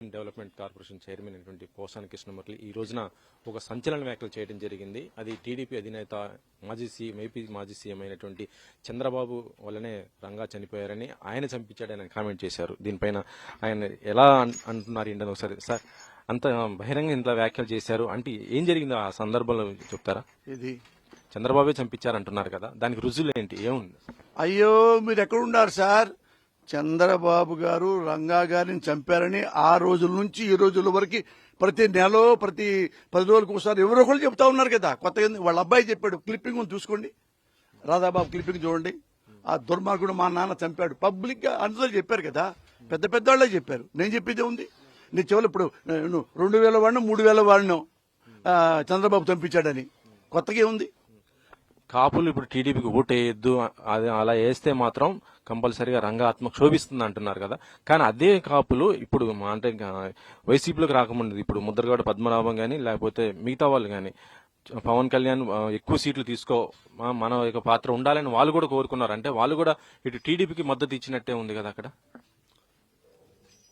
Development corporation chairman అయినటువంటి పోసాని కృష్ణమురళి ఈ రోజున ఒక సంచలన వ్యాఖ్యలు చేయడం జరిగింది. అది టీడీపీ అధినేత ఏపీ మాజీ సీఎం అయినటువంటి చంద్రబాబు వల్లనే రంగా చనిపోయారని, ఆయన చంపించాడని కామెంట్ చేశారు. దీనిపైన ఆయన ఎలా అంటున్నారు ఏంటని ఒకసారి సార్, అంత బహిరంగ ఇంత వ్యాఖ్యలు చేశారు అంటే ఏం జరిగిందో ఆ సందర్భంలో చెప్తారా? ఇది చంద్రబాబే చంపించారంటున్నారు కదా, దానికి రుజువులు ఏంటి, ఏముంది? అయ్యో మీరు ఎక్కడున్నారు సార్? చంద్రబాబు గారు రంగా గారిని చంపారని ఆ రోజుల నుంచి ఈ రోజుల వరకు ప్రతి నెల ప్రతి 10 రోజులకు ఒకసారి ఎవరో ఒకరు చెప్తా ఉన్నారు కదా. కొత్తగా వాళ్ళ అబ్బాయి చెప్పాడు, క్లిప్పింగ్ చూసుకోండి, రాధాబాబు క్లిప్పింగ్ చూడండి. ఆ దుర్మార్గుడు మా నాన్న చంపాడు పబ్లిక్ గా అందరూ చెప్పారు కదా, పెద్ద పెద్ద వాళ్ళే చెప్పారు. నేను చెప్పేదే ఉంది. నీ చెవులు ఇప్పుడు 2000 వాడినో 3000 వాడినో చంద్రబాబు చంపించాడని కొత్తగా ఉంది. కాపులు ఇప్పుడు టీడీపీకి ఓటు వేయొద్దు, అది అలా వేస్తే మాత్రం కంపల్సరీగా రంగ ఆత్మ క్షోభిస్తుంది అంటున్నారు కదా. కానీ అదే కాపులు ఇప్పుడు అంటే వైసీపీలోకి రాకముందు ఇప్పుడు ముద్రగడ పద్మనాభం కానీ లేకపోతే మిగతా వాళ్ళు కానీ పవన్ కళ్యాణ్ ఎక్కువ సీట్లు తీసుకో, మన యొక్క పాత్ర ఉండాలని వాళ్ళు కూడా కోరుకున్నారు. అంటే వాళ్ళు కూడా ఇటు టీడీపీకి మద్దతు ఇచ్చినట్టే ఉంది కదా. అక్కడ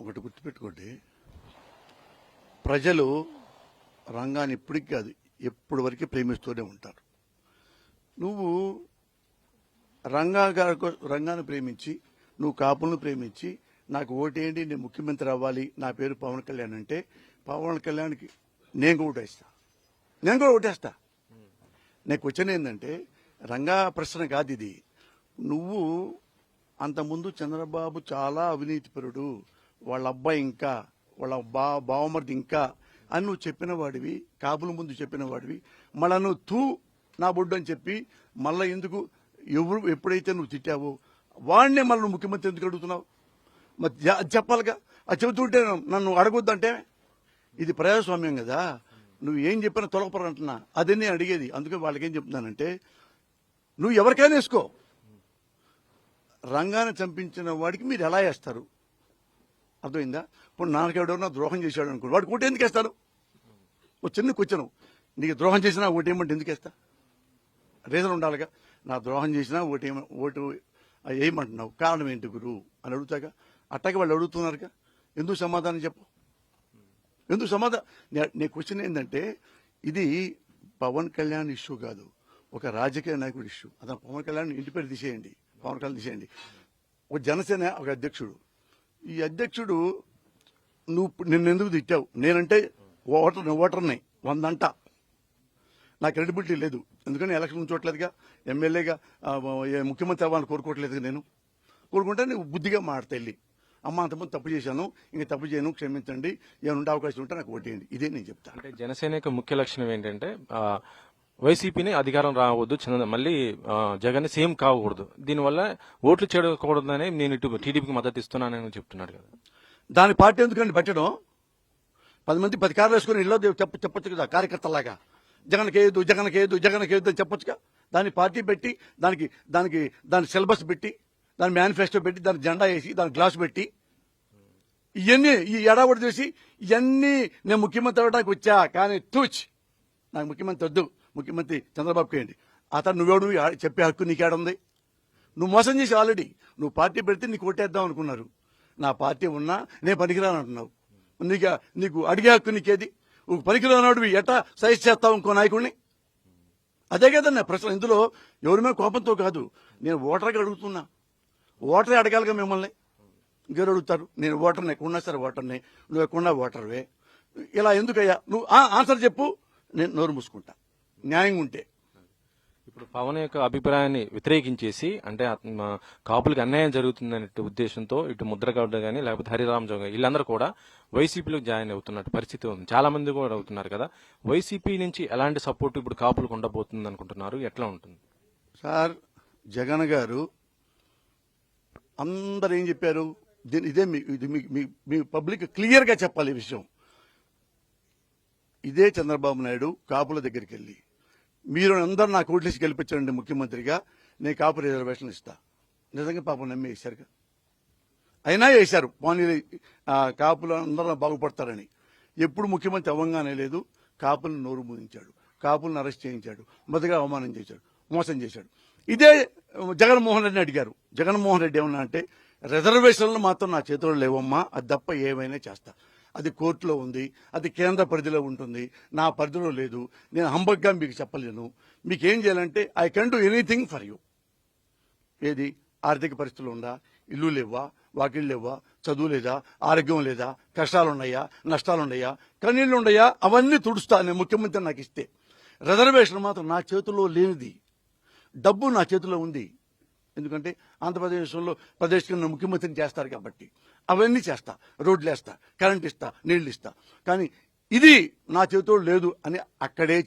ఒకటి గుర్తుపెట్టుకోండి, ప్రజలు రంగాన్ని ఇప్పటికి కాదు ఎప్పటి వరకు ప్రేమిస్తూనే ఉంటారు. నువ్వు రంగాన్ని ప్రేమించి, నువ్వు కాపులను ప్రేమించి నాకు ఓటేయండి, నేను ముఖ్యమంత్రి అవ్వాలి, నా పేరు పవన్ కళ్యాణ్ అంటే పవన్ కళ్యాణ్కి నేను కూడా ఓటేస్తా. నాకు వచ్చిన ఏంటంటే రంగా ప్రశ్న కాదు ఇది. నువ్వు అంతకుముందు చంద్రబాబు చాలా అవినీతిపరుడు, వాళ్ళ అబ్బాయి ఇంకా వాళ్ళ బావమరిది ఇంకా అని నువ్వు చెప్పిన వాడివి, కాపుల ముందు చెప్పిన వాడివి. మళ్ళా నువ్వు నా బొడ్డు అని చెప్పి మళ్ళా ఎందుకు ఎప్పుడైతే నువ్వు తిట్టావో వాడినే మళ్ళీ నువ్వు ముఖ్యమంత్రి ఎందుకు అడుగుతున్నావు? మరి చెప్పాలిగా. అది చెబుతుంటే నన్ను అడగొద్దంటే ఇది ప్రజాస్వామ్యం కదా. నువ్వు ఏం చెప్పినా తొలగపరంటున్నా అదే నేను అడిగేది. అందుకే వాళ్ళకేం చెప్తున్నానంటే నువ్వు ఎవరికైనా వేసుకో, రంగాన్ని చంపించిన వాడికి మీరు ఎలా వేస్తారు? అర్థమైందా? ఇప్పుడు నాకెవడన్నా ద్రోహం చేశాడు అనుకో, వాడికి ఓటు ఎందుకు వేస్తాడు? ఓ చిన్న క్వశ్చన్, నీకు ద్రోహం చేసినా ఓటు ఏమంటే ఎందుకు వేస్తా? రీజన్ ఉండాలిగా. నా ద్రోహం చేసినా ఓటు వేయమంటున్నావు, కారణం ఏంటి గురు అని అడుగుతాగా. అట్టగా వాళ్ళు అడుగుతున్నారుగా, ఎందుకు సమాధానం చెప్పు? ఎందుకు సమాధానం? నీ క్వశ్చన్ ఏంటంటే ఇది పవన్ కళ్యాణ్ ఇష్యూ కాదు, ఒక రాజకీయ నాయకుడి ఇష్యూ. అతను పవన్ కళ్యాణ్ ఇంటి పేరు తీసేయండి, పవన్ కళ్యాణ్ తీసేయండి. ఒక జనసేన ఒక అధ్యక్షుడు, ఈ అధ్యక్షుడు నిన్ను ఎందుకు తిట్టావు? నేనంటే ఓటర్ని 100 అంట, నాకు క్రెడిబిలిటీ లేదు. ఎందుకని ఎలక్షన్ ఉంచోట్లేదుగా, ఎమ్మెల్యేగా ముఖ్యమంత్రి అవ్వాలని కోరుకోవట్లేదుగా. నేను కోరుకుంటే నువ్వు బుద్ధిగా మాట్లాడతా వెళ్ళి, అమ్మ అంతకుముందు తప్పు చేశాను, ఇంక తప్పు చేయను, క్షమించండి, ఏమైనా అవకాశం ఉంటే నాకు ఓటేయండి. ఇదే నేను చెప్తాను. అంటే జనసేన యొక్క ముఖ్య లక్షణం ఏంటంటే వైసీపీని అధికారం రావద్దు, మళ్ళీ జగన్ సీఎం కావకూడదు, దీనివల్ల ఓట్లు చేయకూడదని నేను ఇటు టీడీపీకి మద్దతు ఇస్తున్నానని చెప్తున్నాడు కదా. దాని పార్టీ ఎందుకండి పెట్టడం? 10 మంది 10 కార్లు వేసుకుని ఇళ్ళో చెప్పొచ్చు కదా, కార్యకర్తలాగా జగన్కేయద్దు అని చెప్పొచ్చుగా. దాని పార్టీ పెట్టి దాని సిలబస్ పెట్టి దాని మేనిఫెస్టో పెట్టి దాని జెండా వేసి దాని గ్లాస్ పెట్టి ఇవన్నీ ఈ ఎడాబడి చేసి ఇవన్నీ నేను ముఖ్యమంత్రి అవ్వడానికి వచ్చా, కానీ నాకు ముఖ్యమంత్రి వద్దు, ముఖ్యమంత్రి చంద్రబాబు చేయండి. అతను నువ్వేడు చెప్పే హక్కు నీకేడుంది? నువ్వు మోసం చేసి ఆల్రెడీ నువ్వు పార్టీ పెడితే నీకు ఓటేద్దాం అనుకున్నారు. నా పార్టీ ఉన్నా నేను పనికిరాను అంటున్నావు. నీకు అడిగే హక్కు నీకేది? పనికిరానోడివి ఎట్లా సైజ్ చేస్తావు ఇంకో నాయకుడిని? అదే కదన్నా ప్రశ్న. ఇందులో ఎవరి మీద కోపంతో కాదు, నేను ఓటర్గా అడుగుతున్నా. ఓటరే అడగాలిగా మిమ్మల్ని, ఇంకెవరు అడుగుతారు? నేను ఓటర్ని, ఎక్కడున్నా సరే ఓటర్ని, నువ్వు ఎక్కడున్నా ఓటర్వే. ఇలా ఎందుకయ్యా? నువ్వు ఆన్సర్ చెప్పు, నేను నోరు మూసుకుంటా న్యాయంగా ఉంటే. ఇప్పుడు పవన్ యొక్క అభిప్రాయాన్ని వ్యతిరేకించేసి, అంటే కాపులకు అన్యాయం జరుగుతుందనే ఉద్దేశంతో ఇటు ముద్రగౌడ కానీ లేకపోతే హరిరామ్ జోగ వీళ్ళందరూ కూడా వైసీపీలో జాయిన్ అవుతున్నట్టు పరిస్థితి ఉంది. చాలా మంది కూడా అవుతున్నారు కదా. వైసీపీ నుంచి ఎలాంటి సపోర్ట్ ఇప్పుడు కాపులకు ఉండబోతుంది అనుకుంటున్నారు? ఎట్లా ఉంటుంది సార్? జగన్ గారు అందరు ఏం చెప్పారు? ఇదే మీ పబ్లిక్ క్లియర్ గా చెప్పాలి ఈ విషయం. ఇదే చంద్రబాబు నాయుడు కాపుల దగ్గరికి వెళ్ళి, మీరు అందరూ నాకు ఓట్లేసి గెలిపించండి ముఖ్యమంత్రిగా, నేను కాపు రిజర్వేషన్ ఇస్తా. నిజంగా పాపం నమ్మి వేశారుగా. అయినా వేశారు, పోనీ కాపులు అందరూ బాగుపడతారని. ఎప్పుడు ముఖ్యమంత్రి అవ్వంగానే లేదు, కాపులను నోరు మూయించాడు, కాపులను అరెస్ట్ చేయించాడు, మొదటిగా అవమానం చేశాడు, మోసం చేశాడు. ఇదే జగన్మోహన్ రెడ్డిని అడిగారు. జగన్మోహన్ రెడ్డి ఏమన్నా అంటే రిజర్వేషన్లు మాత్రం నా చేతిలో లేవమ్మా, అది తప్ప ఏమైనా చేస్తా. అది కోర్టులో ఉంది, అది కేంద్ర పరిధిలో ఉంటుంది, నా పరిధిలో లేదు. నేను హంబగ్గా మీకు చెప్పలేను. మీకు ఏం చేయాలంటే I can do anything for you. ఏది ఆర్థిక పరిస్థితులు ఉందా, ఇల్లు లేవా, వాకిళ్ళు లేవా, చదువు లేదా, ఆరోగ్యం లేదా, కష్టాలు ఉన్నాయా, నష్టాలు ఉన్నాయా, కన్నీళ్లు ఉన్నాయా, అవన్నీ తుడుస్తా నేను ముఖ్యమంత్రి నాకు ఇస్తే. రిజర్వేషన్ మాత్రం నా చేతుల్లో లేనిది, డబ్బు నా చేతిలో ఉంది. ఎందుకంటే ఆంధ్రప్రదేశ్లో ప్రదేశ్కి నన్ను ముఖ్యమంత్రిని చేస్తారు కాబట్టి అవన్నీ చేస్తా, రోడ్లు వేస్తా, కరెంట్ ఇస్తా, నీళ్లు ఇస్తా. కానీ ఇది నా చేతిలో లేదు అని అక్కడే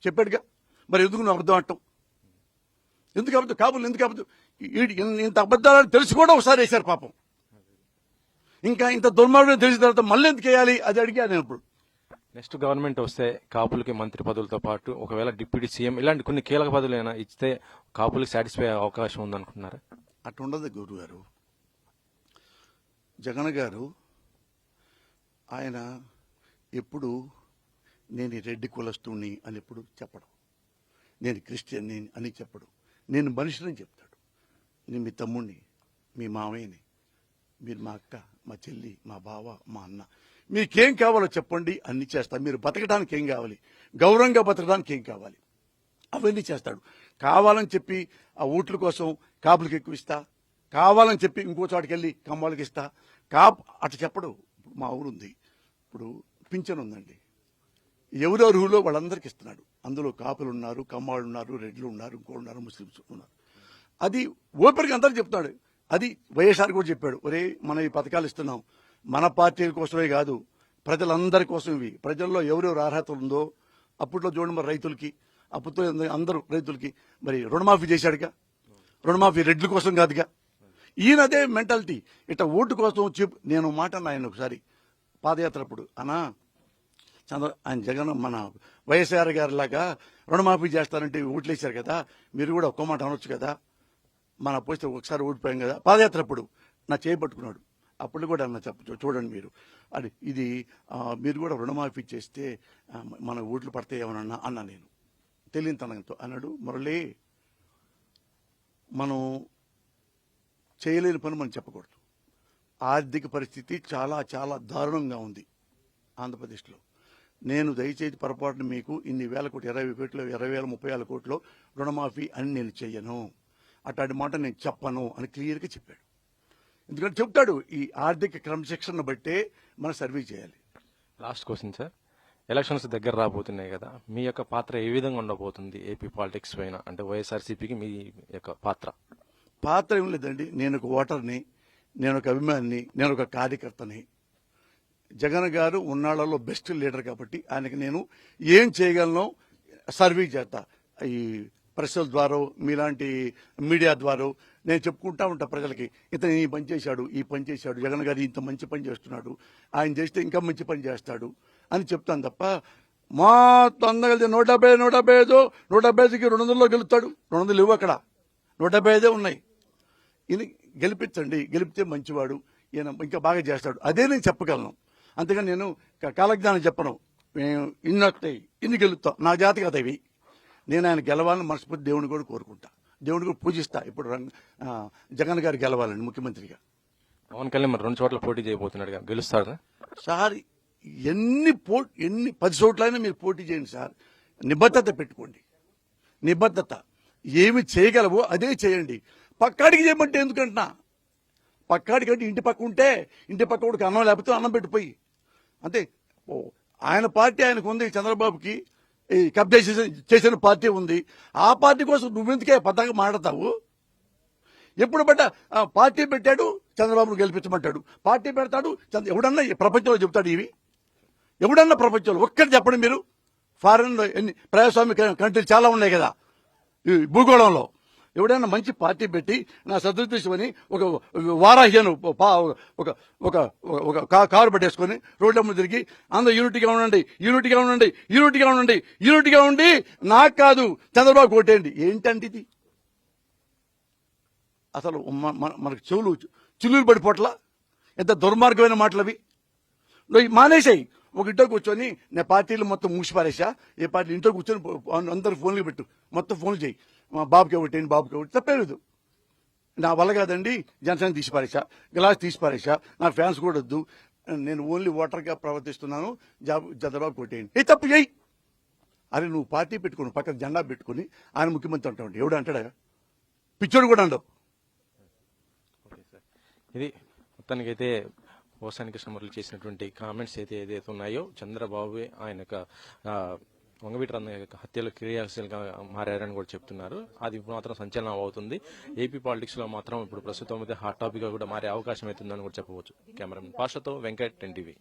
చెప్పాడుగా. మరి ఎందుకు నువ్వు అబద్ధం అంటావు? ఎందుకు అబద్ధం? కాబోలు ఎందుకు అబద్ధం? ఇంత అబద్ధాలని తెలిసి కూడా ఒకసారి వేశారు పాపం. ఇంకా ఇంత దుర్మార్గం తెలిసిన తర్వాత మళ్ళీ ఎందుకు వేయాలి అది అడిగా నేను ఇప్పుడు. నెక్స్ట్ గవర్నమెంట్ వస్తే కాపులకి మంత్రి పదవులతో పాటు ఒకవేళ డిప్యూటీ సీఎం ఇలాంటి కొన్ని కీలక పదవులైనా ఇస్తే కాపులకి సాటిస్ఫై అయ్యే అవకాశం ఉందనుకుంటున్నారా? అటు ఉండదు గురు గారు. జగన్ గారు ఆయన ఎప్పుడు నేను ఈ రెడ్డి కులస్తుని అని ఎప్పుడు చెప్పడు, నేను క్రిస్టియన్ని అని చెప్పడు, నేను మనిషిని చెప్తాడు. నేను మీ తమ్ముడిని, మీ మామయ్యని, మీరు మా అక్క, మా చెల్లి, మా బావ, మా అన్న, మీకేం కావాలో చెప్పండి అన్ని చేస్తా. మీరు బతకడానికి ఏం కావాలి, గౌరవంగా బతకడానికి ఏం కావాలి, అవన్నీ చేస్తాడు. కావాలని చెప్పి ఆ ఓట్ల కోసం కాపులకు ఎక్కువ ఇస్తా, కావాలని చెప్పి ఇంకో చోటుకి వెళ్ళి కమ్మాలకి ఇస్తా, అటు చెప్పడు. మా ఊరుంది, ఇప్పుడు పింఛన్ ఉందండి, ఎవరు అర్హులో వాళ్ళందరికీ ఇస్తున్నాడు. అందులో కాపులు ఉన్నారు, కమ్మాళ్ళు ఉన్నారు, రెడ్లు ఉన్నారు, ఇంకో ఉన్నారు, ముస్లింస్ ఉన్నారు. అది ఓపెన్గా అందరూ చెప్తున్నాడు. అది వైఎస్ఆర్ కూడా చెప్పాడు, ఒరే మనం ఈ పథకాలు ఇస్తున్నాం మన పార్టీల కోసమే కాదు, ప్రజలందరి కోసం. ఇవి ప్రజల్లో ఎవరెవరు అర్హత ఉందో. అప్పట్లో చూడండి మరి రైతులకి, అప్పట్లో అందరూ రైతులకి మరి రుణమాఫీ చేశాడుగా. రుణమాఫీ రెడ్ల కోసం కాదుగా. ఈయన అదే మెంటాలిటీ. ఇట్లా ఓటు కోసం నేను మాట అన్నా ఆయన ఒకసారి పాదయాత్ర అప్పుడు, అన్నా ఆయన జగన్ మన వైఎస్ఆర్ గారి లాగా రుణమాఫీ చేస్తారంటే ఓట్లు వేశారు కదా, మీరు కూడా ఒక్క మాట అనొచ్చు కదా, మన పోస్తే ఒకసారి ఓడిపోయాం కదా. పాదయాత్ర అప్పుడు నా చేయి పట్టుకున్నాడు. అప్పుడు కూడా అన్న చూడండి మీరు అది ఇది మీరు కూడా రుణమాఫీ చేస్తే మన ఓట్లు పడతాయి ఏమన్నా అన్నా. నేను తెలియనితనంతో అన్నాడు, మురళి మనం చేయలేని పని మనం చెప్పకూడదు. ఆర్థిక పరిస్థితి చాలా చాలా దారుణంగా ఉంది ఆంధ్రప్రదేశ్లో. నేను దయచేసి పొరపాటున మీకు ఇన్ని వేల కోట్లు, 20 కోట్లు, 20,000, 30,000 కోట్లు రుణమాఫీ అని నేను చెయ్యను, అట్లాంటి మాట నేను చెప్పను అని క్లియర్గా చెప్పాడు. ఎందుకంటే చెప్తాడు, ఈ ఆర్థిక క్రమశిక్షణ బట్టే మనం సర్వీస్ చేయాలి. లాస్ట్ క్వశ్చన్ సార్, ఎలక్షన్స్ దగ్గర రాబోతున్నాయి కదా, మీ యొక్క పాత్ర ఏ విధంగా ఉండబోతుంది ఏపీ పాలిటిక్స్ పైన? అంటే వైఎస్ఆర్సీపీకి మీ యొక్క పాత్ర ఏం లేదండి. నేను ఒక ఓటర్ని, నేను ఒక అభిమానిని, నేను ఒక కార్యకర్తని. జగన్ గారు ఉన్నాళ్లలో బెస్ట్ లీడర్ కాబట్టి ఆయనకి నేను ఏం చేయగలను సర్వీస్ చేస్తా. ఈ ప్రెస్ల ద్వారా, మీలాంటి మీడియా ద్వారా నేను చెప్పుకుంటా ఉంటా ప్రజలకి, ఇతను ఈ పని చేశాడు, ఈ పని చేశాడు, జగన్ గారు ఇంత మంచి పని చేస్తున్నాడు, ఆయన చేస్తే ఇంకా మంచి పని చేస్తాడు అని చెప్తాను తప్ప మా తొందరగా 175 175కి 200లో గెలుస్తాడు. 200 లేవు అక్కడ, 175 ఉన్నాయి. ఇది గెలిపించండి, గెలిపితే మంచివాడు, ఈయన ఇంకా బాగా చేస్తాడు, అదే నేను చెప్పగలను. అంతేగాని నేను కాలజ్ఞానం చెప్పను. ఇన్ని వస్తాయి, ఇన్ని గెలుస్తాం, నా జాతి కదా ఇవి. నేను ఆయన గెలవాలని మనస్ఫూర్తి దేవుని కూడా కోరుకుంటా, దేవుని కూడా పూజిస్తా. ఇప్పుడు జగన్ గారు గెలవాలని ముఖ్యమంత్రిగా. పవన్ కళ్యాణ్ మరి 2 చోట్ల పోటీ చేయబోతున్నాడు, గెలుస్తారా సార్? ఎన్ని 10 చోట్లైనా మీరు పోటీ చేయండి సార్, నిబద్ధత పెట్టుకోండి. నిబద్ధత ఏమి చేయగలవో అదే చేయండి. పక్కాడికి చేయమంటే ఎందుకంటున్నా, పక్కాడికి అంటే ఇంటి పక్క ఉంటే ఇంటి పక్క వాడికి అన్నం లేకపోతే అన్నం పెట్టిపోయి అంతే. ఆయన పార్టీ ఆయనకు ఉంది, చంద్రబాబుకి కబ్జా చేసిన పార్టీ ఉంది. ఆ పార్టీ కోసం నువ్వెందుకే పద్ధతిగా మాట్లాడతావు? ఎప్పుడు పడ్డా పార్టీ పెట్టాడు, చంద్రబాబును గెలిపించమంటాడు, పార్టీ పెడతాడు. ఎవడన్నా ప్రపంచంలో చెబుతాడు ఇవి? ఎవడన్నా ప్రపంచంలో ఒక్కటి చెప్పండి మీరు. ఫారెన్లో ఎన్ని ప్రజాస్వామ్య కంట్రీలు చాలా ఉన్నాయి కదా ఈ భూగోళంలో. ఎవడైనా మంచి పార్టీ పెట్టి నా సదృశ్యమని ఒక వారాహ్యను ఒక ఒక ఒక కారు పెట్టేసుకొని రోడ్ల ముందు తిరిగి అందరూ యూనిటీగా ఉండండి, యూనిటీగా ఉండండి, యూనిటీగా ఉండండి, యూనిటీగా ఉండి నాకు కాదు చంద్రబాబు కొట్టేయండి. ఏంటంటే ఇది అసలు మనకు చిల్లులు పడిపోట్ల ఎంత దుర్మార్గమైన మాటలు అవి. నువ్వు మానేసాయి. ఒక ఇంట్లో కూర్చొని నేను పార్టీలు మొత్తం మూసిపారేసా, ఏ పార్టీ ఇంట్లో కూర్చొని అందరు ఫోన్లు పెట్టు, మొత్తం ఫోన్లు చేయి, మా బాబుకి ఒకటి, బాబుకి ఒకటి, తప్పేలేదు. నా వల్ల కాదండి జనసేన తీసిపారేసా, గ్లాస్ తీసిపారేసా, నా ఫ్యాన్స్ కూడా వద్దు. నేను ఓన్లీ ఓటర్గా ప్రవర్తిస్తున్నాను, చంద్రబాబు కొట్టేయండి. ఏ తప్పు చేయి. అరే నువ్వు పార్టీ పెట్టుకుని పక్కన జెండా పెట్టుకుని ఆయన ముఖ్యమంత్రి అంటావు, ఎవడు అంటాడా? పిచ్చోడు కూడా అండవు. ఓకే సార్, ఇది మొత్తానికైతే పోసాని కృష్ణమురళి చేసినటువంటి కామెంట్స్ ఏదైతే ఉన్నాయో, చంద్రబాబు ఆయన యొక్క వంగవీటి రంగ యొక్క హత్యలో క్రియాశీలంగా మారారని కూడా చెప్తున్నారు. అది ఇప్పుడు మాత్రం సంచలనం అవుతుంది. ఏపీ పాలిటిక్స్ లో మాత్రం ఇప్పుడు ప్రస్తుతం అయితే హాట్ టాపిక్ గా కూడా మారే అవకాశం అవుతుందని కూడా చెప్పవచ్చు. కెమెరామెన్ పాషతో వెంకట్, ఎన్టీవీ.